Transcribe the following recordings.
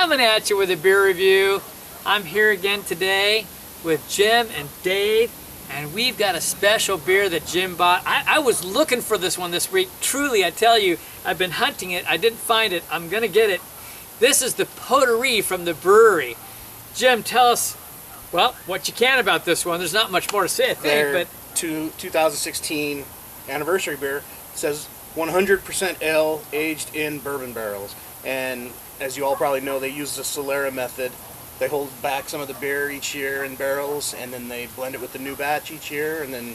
coming at you with a beer review. I'm here again today with Jim and Dave, and we've got a special beer that Jim bought. I was looking for this one this week. Truly, I tell you, I've been hunting it. I didn't find it. I'm gonna get it. This is the Poterie from the Bruery. Jim, tell us, well, what you can about this one. There's not much more to say, I think, but 2016 anniversary beer. It says 100% ale aged in bourbon barrels, and as you all probably know, they use the Solera method. They hold back some of the beer each year in barrels, and then they blend it with the new batch each year, and then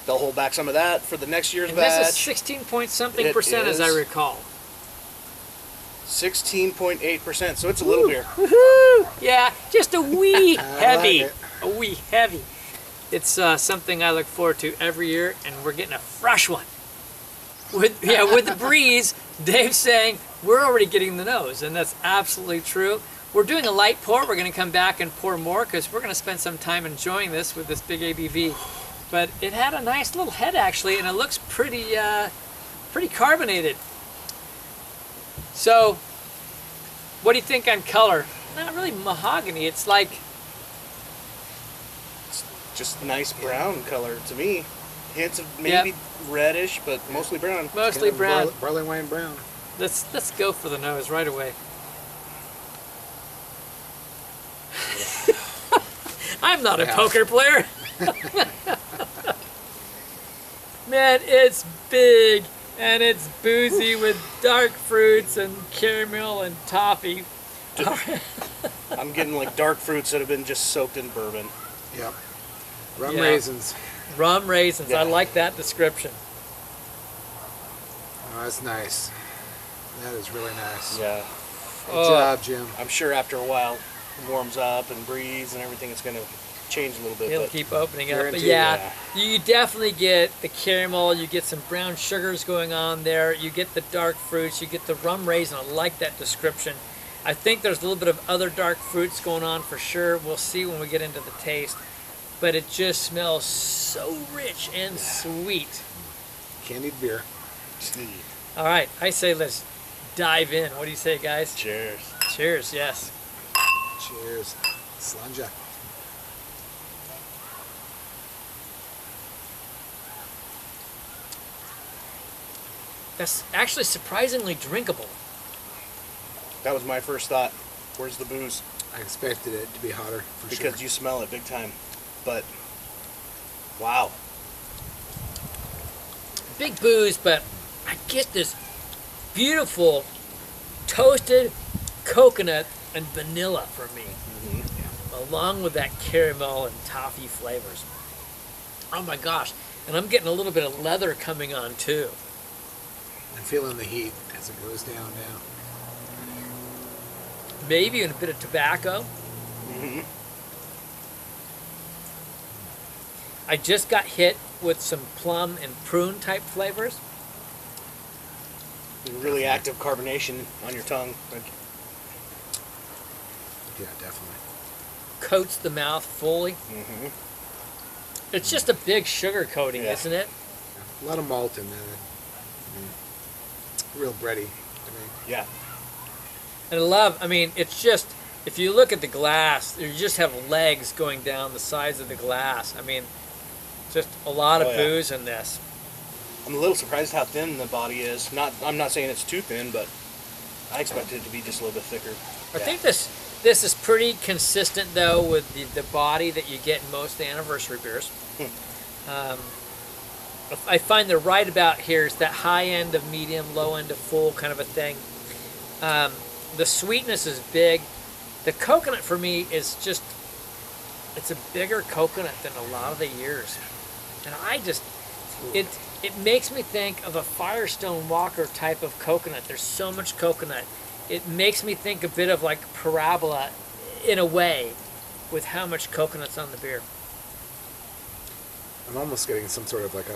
they'll hold back some of that for the next year's batch. This is 16 point something percent, as I recall. 16.8%, so it's a little beer. Woohoo! Yeah, just a wee heavy. Like A wee heavy. It's something I look forward to every year, and we're getting a fresh one. With the breeze, Dave's saying we're already getting the nose, and that's absolutely true. We're doing a light pour. We're going to come back and pour more because we're going to spend some time enjoying this with this big ABV. But it had a nice little head actually, and it looks pretty carbonated. So, what do you think on color? Not really mahogany. It's like Just nice brown color to me. Hints of maybe reddish, but mostly brown. Mostly brown. Barley wine brown. Let's go for the nose right away. I'm not a poker player. Man, it's big and it's boozy with dark fruits and caramel and toffee. I'm getting like dark fruits that have been just soaked in bourbon. Yep. Rum raisins. Rum raisins. Yeah. I like that description. Oh, that's nice. That is really nice. Yeah. Good job, Jim. I'm sure after a while it warms up and breathes and everything, it's going to change a little bit. It'll but keep opening up. But Guaranteed, yeah, you definitely get the caramel, you get some brown sugars going on there, you get the dark fruits, you get the rum raisin. I like that description. I think there's a little bit of other dark fruits going on for sure. We'll see when we get into the taste. But it just smells so rich and sweet. Candied beer. All right, I say let's dive in. What do you say, guys? Cheers. Cheers, yes. Cheers. Slanja. That's actually surprisingly drinkable. That was my first thought. Where's the booze? I expected it to be hotter for Because sure. you smell it big time. But, wow. Big booze, but I get this beautiful toasted coconut and vanilla for me, along with that caramel and toffee flavors. Oh my gosh, and I'm getting a little bit of leather coming on too. I'm feeling the heat as it goes down now. Maybe even a bit of tobacco. I just got hit with some plum and prune type flavors. Really active carbonation on your tongue. Yeah, definitely. Coats the mouth fully. It's just a big sugar coating, isn't it? A lot of malt in there. Real bready to me. Yeah. And I mean, it's just, if you look at the glass, you just have legs going down the sides of the glass. I mean, just a lot of booze in this. I'm a little surprised how thin the body is. I'm not saying it's too thin, but I expected it to be just a little bit thicker. I think this is pretty consistent though with the body that you get in most of the anniversary beers. I find the right about here is that high end of medium, low end of full kind of a thing. The sweetness is big. The coconut for me is just, it's a bigger coconut than a lot of the years. And it makes me think of a Firestone Walker type of coconut. There's so much coconut. It makes me think a bit of like Parabola in a way with how much coconut's on the beer. I'm almost getting some sort of like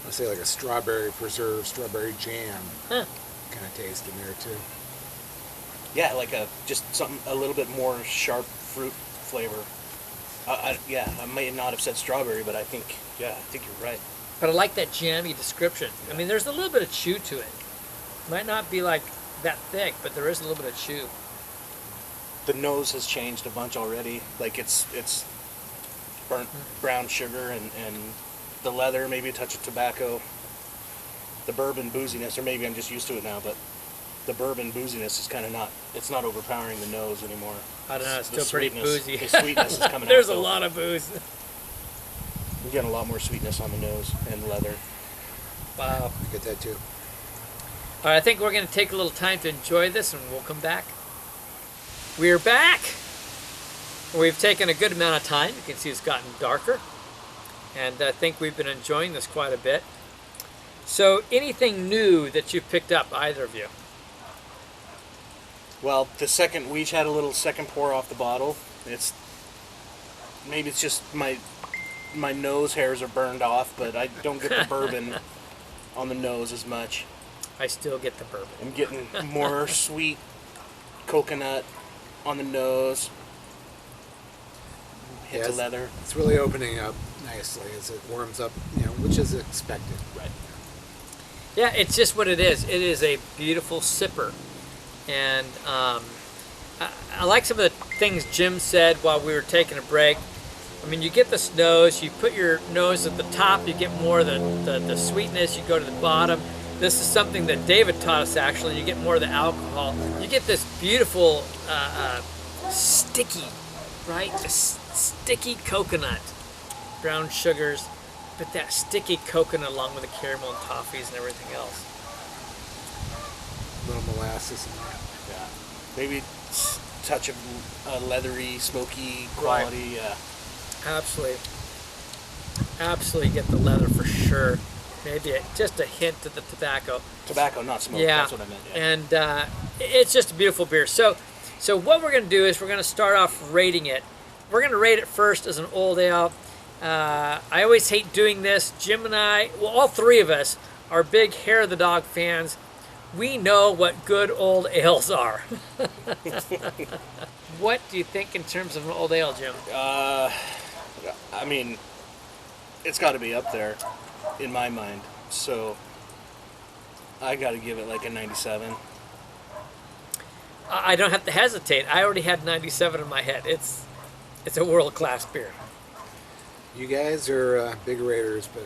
let's say like a strawberry preserved strawberry jam kind of taste in there too. Yeah, like just something a little bit more sharp fruit flavor. I may not have said strawberry, but I think you're right. But I like that jammy description. I mean, there's a little bit of chew to it. Might not be like that thick, but there is a little bit of chew. the nose has changed a bunch already. Like it's burnt brown sugar and the leather, maybe a touch of tobacco. The bourbon booziness, or maybe I'm just used to it now, but the bourbon booziness is kind of it's not overpowering the nose anymore. I don't know, it's The still pretty boozy. The sweetness is coming out. There's a lot of booze. You're getting a lot more sweetness on the nose and leather. Wow. I get that too. All right, I think we're going to take a little time to enjoy this, and we'll come back. We're back. We've taken a good amount of time. You can see it's gotten darker, and I think we've been enjoying this quite a bit. So, anything new that you picked up, either of you? Well, we each had a little second pour off the bottle. Maybe it's just my nose hairs are burned off, but I don't get the bourbon on the nose as much. I still get the bourbon. I'm getting more sweet coconut on the nose. Hit the leather. It's really opening up nicely as it warms up, which is expected. Right. Yeah, it's just what it is. It is a beautiful sipper. And I like some of the things Jim said while we were taking a break. I mean, you get this nose, you put your nose at the top, you get more of the sweetness, you go to the bottom. This is something that David taught us, actually. You get more of the alcohol. You get this beautiful sticky, right? This sticky coconut, brown sugars, but that sticky coconut along with the caramel and toffees and everything else. A little molasses in there. Yeah. Maybe a touch of leathery, smoky quality. Yeah. Absolutely. Absolutely get the leather for sure. Maybe just a hint of the tobacco. Tobacco, not smoke. Yeah. That's what I meant. Yeah. And it's just a beautiful beer. So what we're going to do is we're going to start off rating it. We're going to rate it first as an old ale. I always hate doing this. Jim and I, well, all three of us are big Hair of the Dog fans. We know what good old ales are. What do you think in terms of an old ale, Jim? I mean, it's got to be up there in my mind. So I got to give it like a 97. I don't have to hesitate. I already had 97 in my head. It's a world-class beer. You guys are big raters, but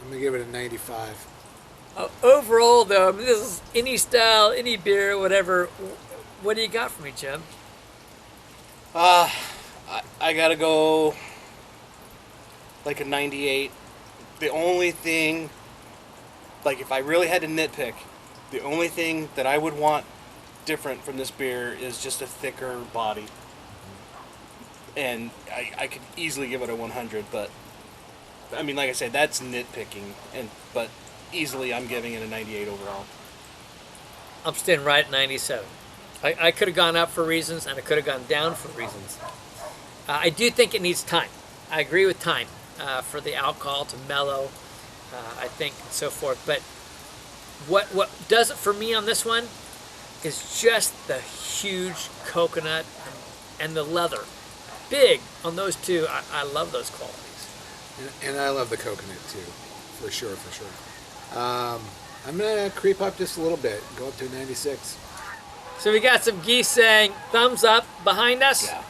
I'm going to give it a 95. Overall, though, I mean, this is any style, any beer, whatever. What do you got for me, Jim? I got to go like a 98. The only thing, like if I really had to nitpick, the only thing that I would want different from this beer is just a thicker body. And I could easily give it a 100, but I mean, like I said, that's nitpicking, but easily I'm giving it a 98 overall. I'm staying right at 97. I could have gone up for reasons, and I could have gone down for reasons. I do think it needs time. I agree with time for the alcohol to mellow, I think, and so forth. But what does it for me on this one is just the huge coconut and the leather. Big on those two. I love those qualities. And I love the coconut too, for sure. I'm going to creep up just a little bit, go up to a 96. So we got some geese saying thumbs up behind us. Yeah.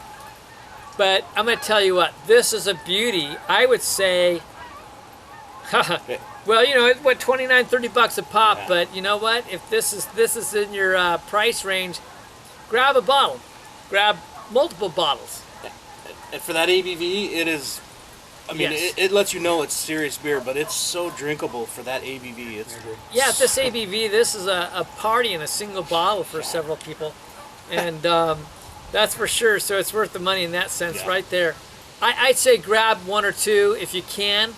But I'm going to tell you what, this is a beauty. I would say, well, you know, what, 29, 30 bucks a pop. Yeah. But you know what? If this is in your price range, grab a bottle. Grab multiple bottles. And for that ABV, it is, I mean, Yes. it lets you know it's serious beer, but it's so drinkable for that ABV. It's Yeah, at this ABV, this is a party in a single bottle for several people. And that's for sure. So it's worth the money in that sense right there. I'd say grab one or two if you can.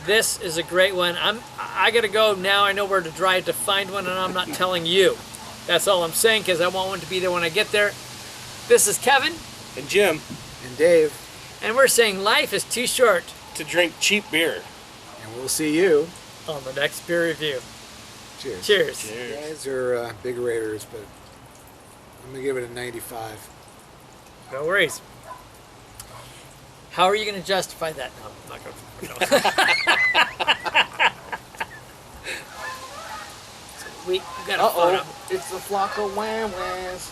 This is a great one. I got to go now. I know where to drive to find one, and I'm not telling you. That's all I'm saying, because I want one to be there when I get there. This is Kevin. And Jim. And Dave. And we're saying life is too short To drink cheap beer. And we'll see you. on the next beer review. Cheers. Cheers. You guys are big raters, but I'm going to give it a 95. No worries. How are you going to justify that? No, I'm not going to. We got a photo. It's a flock of wham-whams.